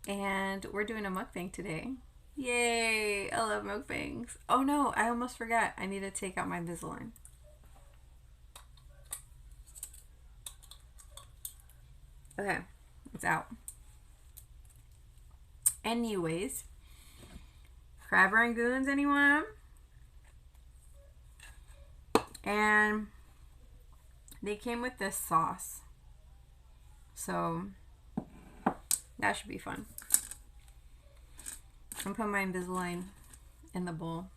and we're doing a mukbang today. Yay! I love mukbangs. Oh no, I almost forgot. I need to take out my Invisalign. Okay, it's out. Anyways, crab rangoons, anyone? And they came with this sauce, so that should be fun. I'm putting my Invisalign in the bowl.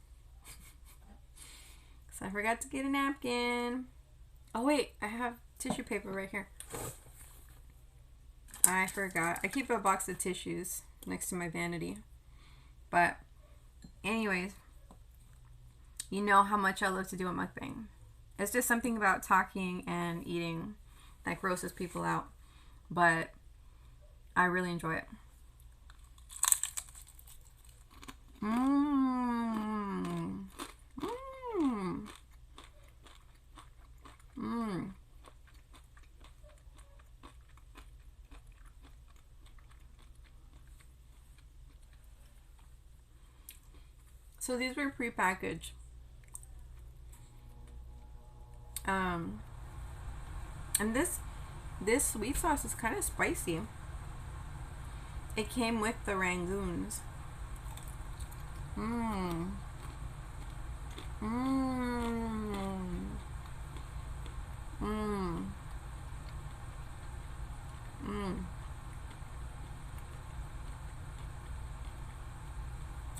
So I forgot to get a napkin. Oh wait, I have tissue paper right here. I forgot. I keep a box of tissues next to my vanity. But anyways, you know how much I love to do a mukbang. It's just something about talking and eating that grosses people out. But I really enjoy it. Mmm. Mmm. Mmm. So these were prepackaged. And this sweet sauce is kind of spicy. It came with the Rangoons. Mmm. Mmm. Mmm. Mmm.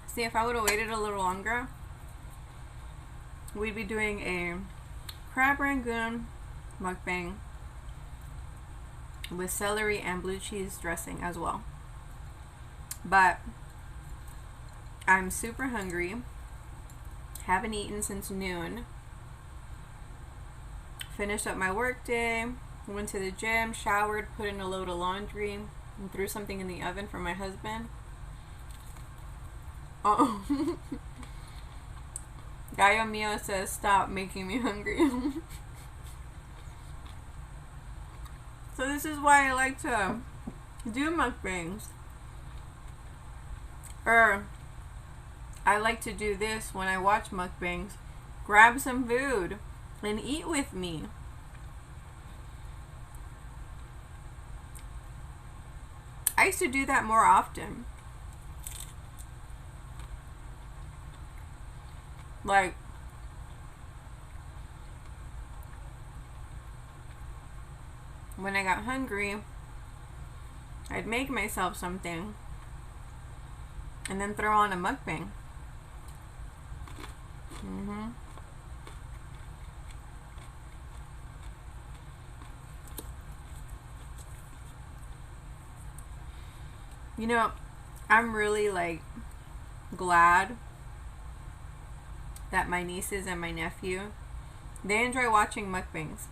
See, if I would have waited a little longer, we'd be doing a crab rangoon mukbang with celery and blue cheese dressing as well. But I'm super hungry. Haven't eaten since noon. Finished up my work day. Went to the gym, showered, put in a load of laundry, and threw something in the oven for my husband. Oh. Gallo Mio says, stop making me hungry. So this is why I like to do mukbangs. Or I like to do this when I watch mukbangs. Grab some food and eat with me. I used to do that more often. Like, when I got hungry, I'd make myself something and then throw on a mukbang. You know, I'm really glad that my nieces and my nephew, they enjoy watching mukbangs,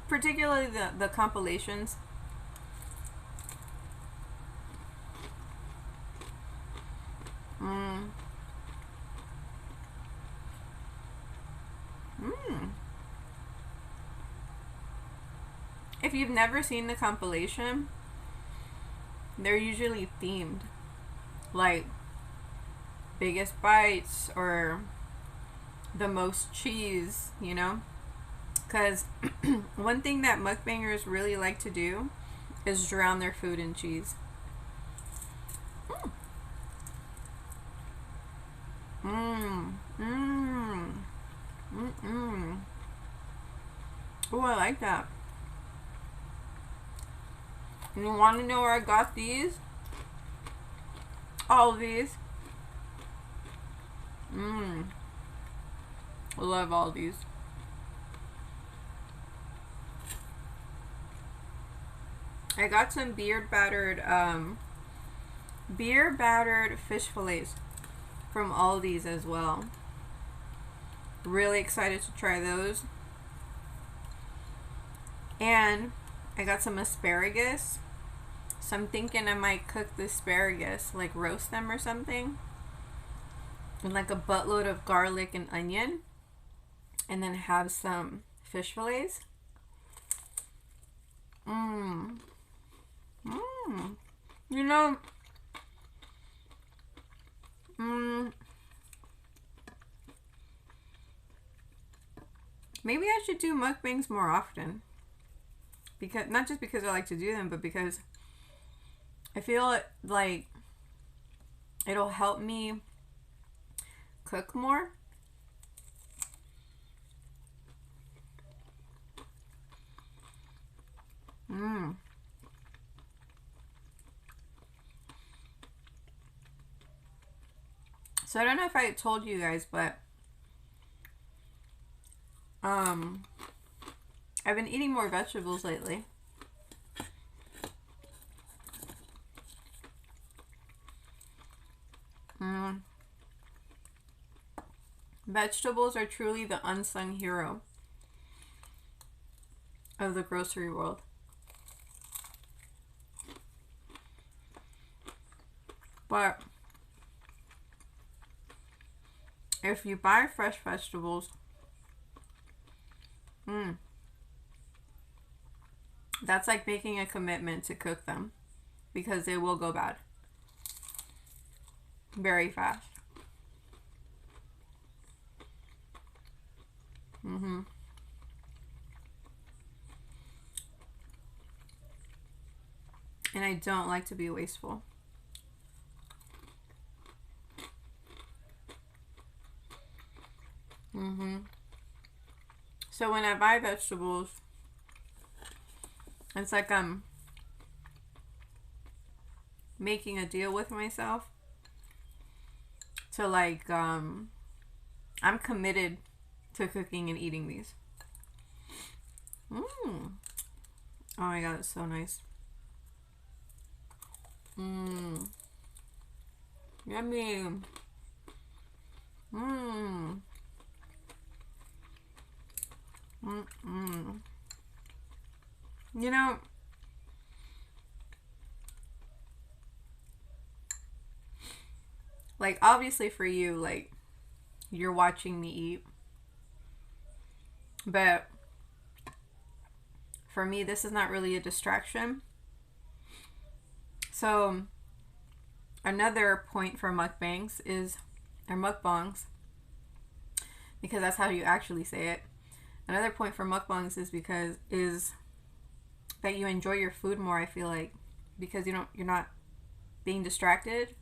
particularly the compilations. If you've never seen the compilation, they're usually themed, like biggest bites or the most cheese, you know? Because one thing that mukbangers really like to do is drown their food in cheese. Oh, I like that. You want to know where I got these? All of these. I love all these. I got some beer battered fish fillets from Aldi's as well. Really excited to try those. And I got some asparagus. So I'm thinking I might cook the asparagus, like roast them or something. And like a buttload of garlic and onion. And then have some fish fillets. You know, Maybe I should do mukbangs more often. Because not just because I like to do them, but because I feel like it'll help me cook more. So I don't know if I told you guys, but I've been eating more vegetables lately. Vegetables are truly the unsung hero of the grocery world. But if you buy fresh vegetables, that's like making a commitment to cook them, because they will go bad very fast. And I don't like to be wasteful. So when I buy vegetables, it's like I'm making a deal with myself to like, I'm committed to cooking and eating these. Oh my god, it's so nice. Yummy. You know, like obviously for you, like you're watching me eat, but for me this is not really a distraction. So another point for mukbangs is, or mukbangs, because that's how you actually say it. Another point for mukbangs is that you enjoy your food more, I feel like, because you're not being distracted.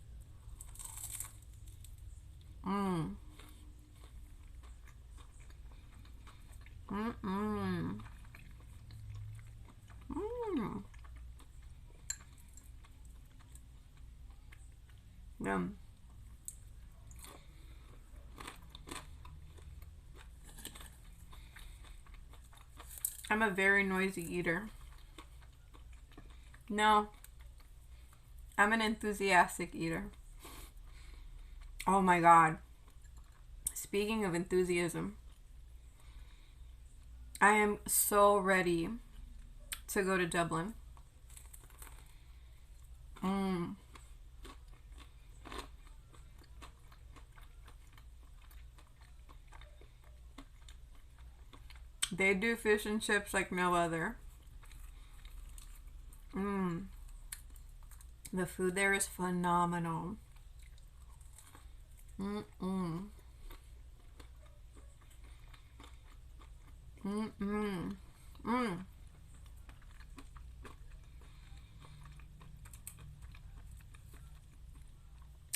Yum. I'm a very noisy eater. No, I'm an enthusiastic eater. Oh my god. Speaking of enthusiasm, I am so ready to go to Dublin. They do fish and chips like no other. The food there is phenomenal.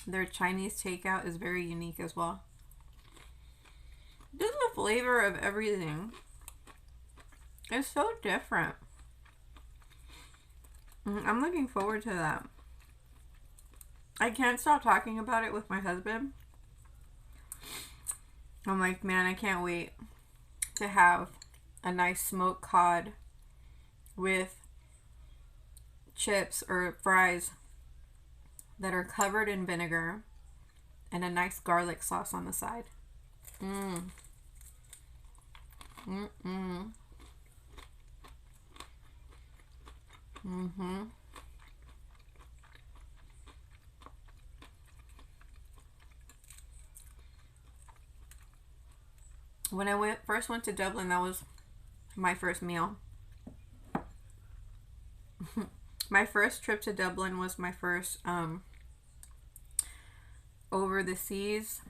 Their Chinese takeout is very unique as well. Just the flavor of everything is so different. I'm looking forward to that. I can't stop talking about it with my husband. I'm like, man, I can't wait to have a nice smoked cod with chips or fries that are covered in vinegar and a nice garlic sauce on the side. When I first went to Dublin, that was my first meal. My first trip to Dublin was my first over the seas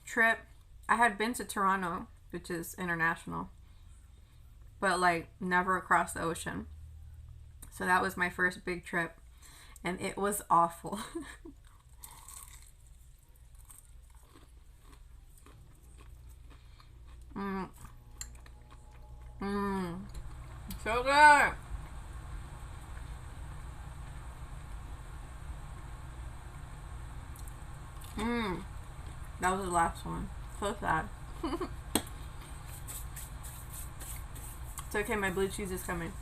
trip. I had been to Toronto, which is international, but like never across the ocean. So that was my first big trip, and it was awful. mm. Mm. So good. Mm. That was the last one. So sad. It's okay, my blue cheese is coming.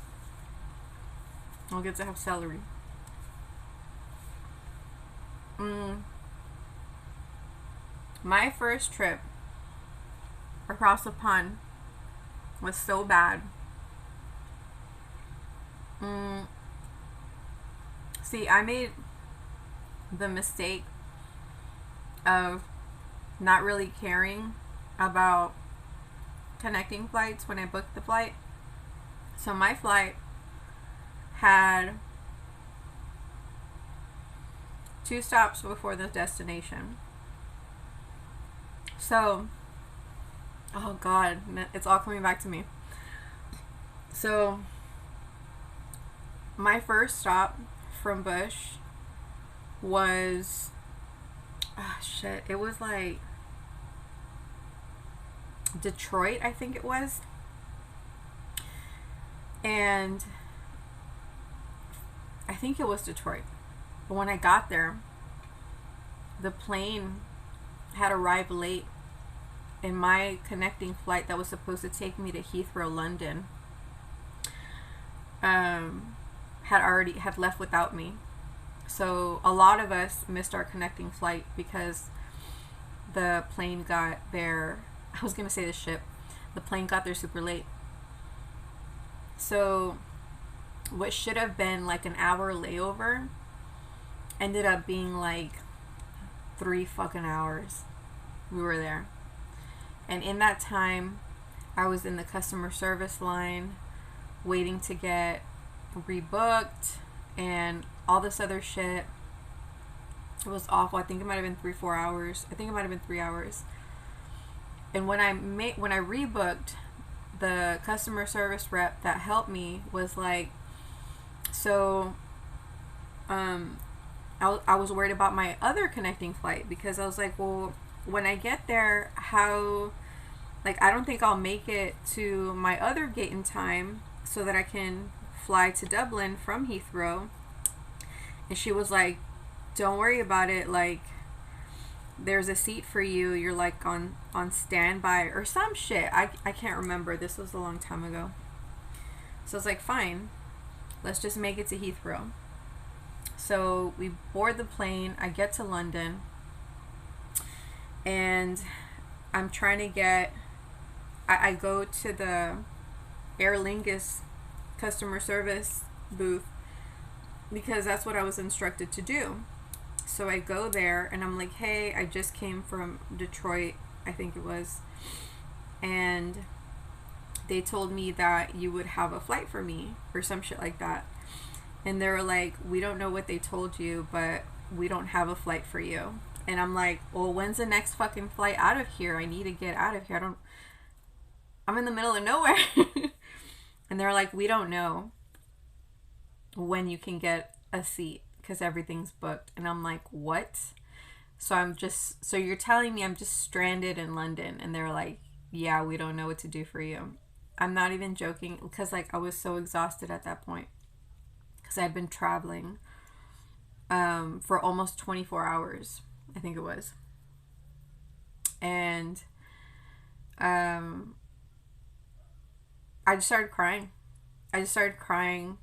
I'll get to have celery. My first trip across the pond was so bad. See, I made the mistake of not really caring about connecting flights when I booked the flight. So my flight had 2 stops before the destination. So, oh God, it's all coming back to me. So, my first stop from Bush was, it was like Detroit, I think it was. And I think it was Detroit. But when I got there, the plane had arrived late, and my connecting flight that was supposed to take me to Heathrow, London, had left without me. So a lot of us missed our connecting flight because the plane got there. I was gonna say the ship. The plane got there super late. So what should have been like an hour layover ended up being like 3 fucking hours we were there. And in that time, I was in the customer service line waiting to get rebooked and all this other shit. It was awful. I think it might have been 3-4 hours. I think it might have been 3 hours. And when I rebooked, the customer service rep that helped me was like, so I was worried about my other connecting flight, because I was like, well, when I get there, how, like, I don't think I'll make it to my other gate in time so that I can fly to Dublin from Heathrow. And she was like, don't worry about it, like, there's a seat for you, you're like on standby or some shit. I can't remember, this was a long time ago. So I was like, fine, let's just make it to Heathrow. So we board the plane, I get to London, and I'm trying to get, I go to the Aer Lingus customer service booth because that's what I was instructed to do. So I go there and I'm like, hey, I just came from Detroit, I think it was, and they told me that you would have a flight for me or some shit like that. And they were like, we don't know what they told you, but we don't have a flight for you. And I'm like, well, when's the next fucking flight out of here? I need to get out of here. I'm in the middle of nowhere. And they're like, we don't know when you can get a seat because everything's booked. And I'm like, what? So you're telling me I'm just stranded in London? And they're like, yeah, we don't know what to do for you. I'm not even joking, because like I was so exhausted at that point, because I'd been traveling for almost 24 hours, I think it was. And I just started crying. I just started crying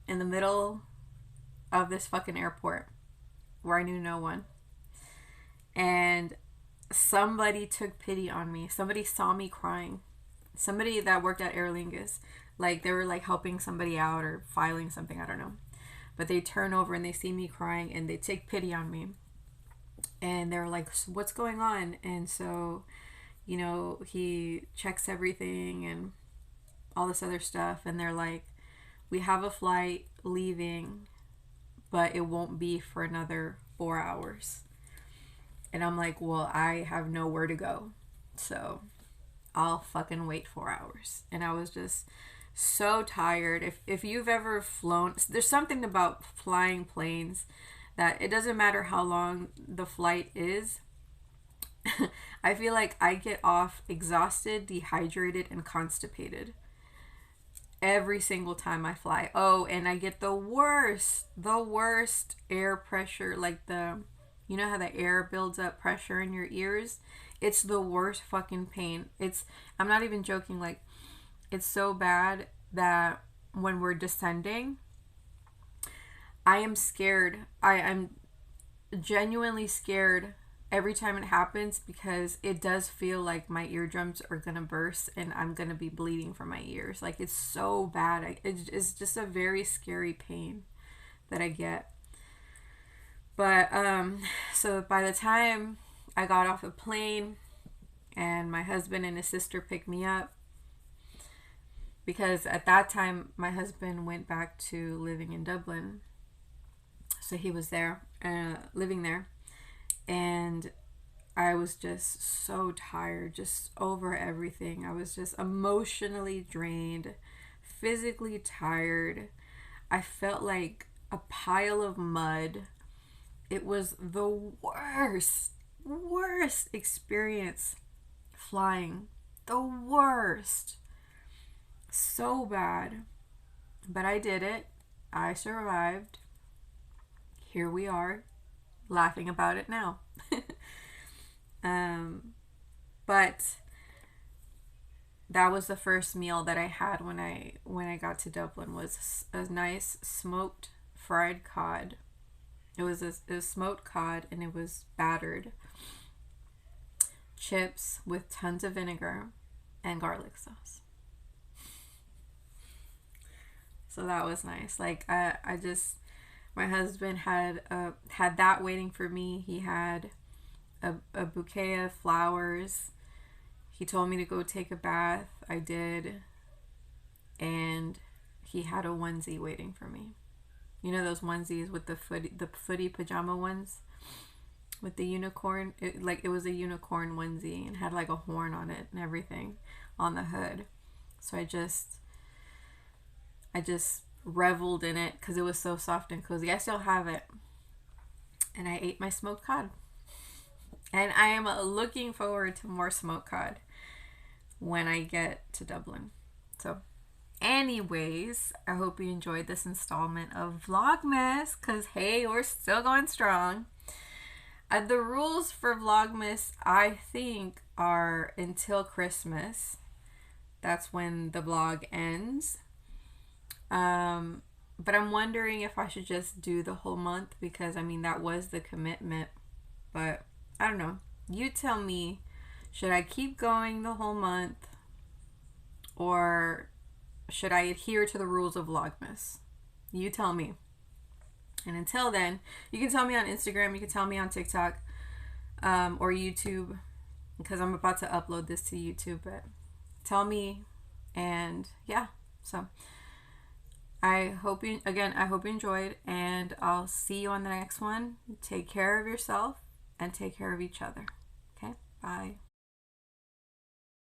in the middle of this fucking airport where I knew no one. And somebody took pity on me. Somebody saw me crying. Somebody that worked at Aer Lingus. Like, they were like helping somebody out or filing something, I don't know. But they turn over and they see me crying and they take pity on me. And they're like, what's going on? And so, you know, he checks everything and all this other stuff. And they're like, we have a flight leaving, but it won't be for another 4 hours. And I'm like, well, I have nowhere to go. So I'll fucking wait 4 hours. And I was just so tired. If you've ever flown, there's something about flying planes that it doesn't matter how long the flight is. I feel like I get off exhausted, dehydrated, and constipated every single time I fly. Oh, and I get the worst air pressure, like you know how the air builds up pressure in your ears? It's the worst fucking pain. I'm not even joking, like, it's so bad that when we're descending, I am scared. I'm genuinely scared every time it happens, because it does feel like my eardrums are gonna burst and I'm gonna be bleeding from my ears. Like, it's so bad. It's just a very scary pain that I get. But so by the time I got off the plane and my husband and his sister picked me up, because at that time my husband went back to living in Dublin, so he was there, living there. And I was just so tired, just over everything. I was just emotionally drained, physically tired. I felt like a pile of mud. It was the worst experience flying. The worst. So bad. But I did it. I survived. Here we are, laughing about it now. But that was the first meal that I had when I got to Dublin, was a nice smoked fried cod. It was a smoked cod, and it was battered. Chips with tons of vinegar and garlic sauce. So that was nice. Like, my husband had that waiting for me. He had a bouquet of flowers. He told me to go take a bath. I did. And he had a onesie waiting for me. You know those onesies with the footy pajama ones with the unicorn? It was a unicorn onesie and had like a horn on it and everything on the hood. So I just reveled in it because it was so soft and cozy. I still have it. And I ate my smoked cod. And I am looking forward to more smoked cod when I get to Dublin. So anyways, I hope you enjoyed this installment of Vlogmas, because hey, we're still going strong. The rules for Vlogmas, I think, are until Christmas. That's when the vlog ends. But I'm wondering if I should just do the whole month, because I mean, that was the commitment. But I don't know. You tell me, should I keep going the whole month, or should I adhere to the rules of Vlogmas? You tell me. And until then, you can tell me on Instagram, you can tell me on TikTok, or YouTube, because I'm about to upload this to YouTube. But tell me, and yeah, so I hope you enjoyed, and I'll see you on the next one. Take care of yourself and take care of each other. Okay? Bye.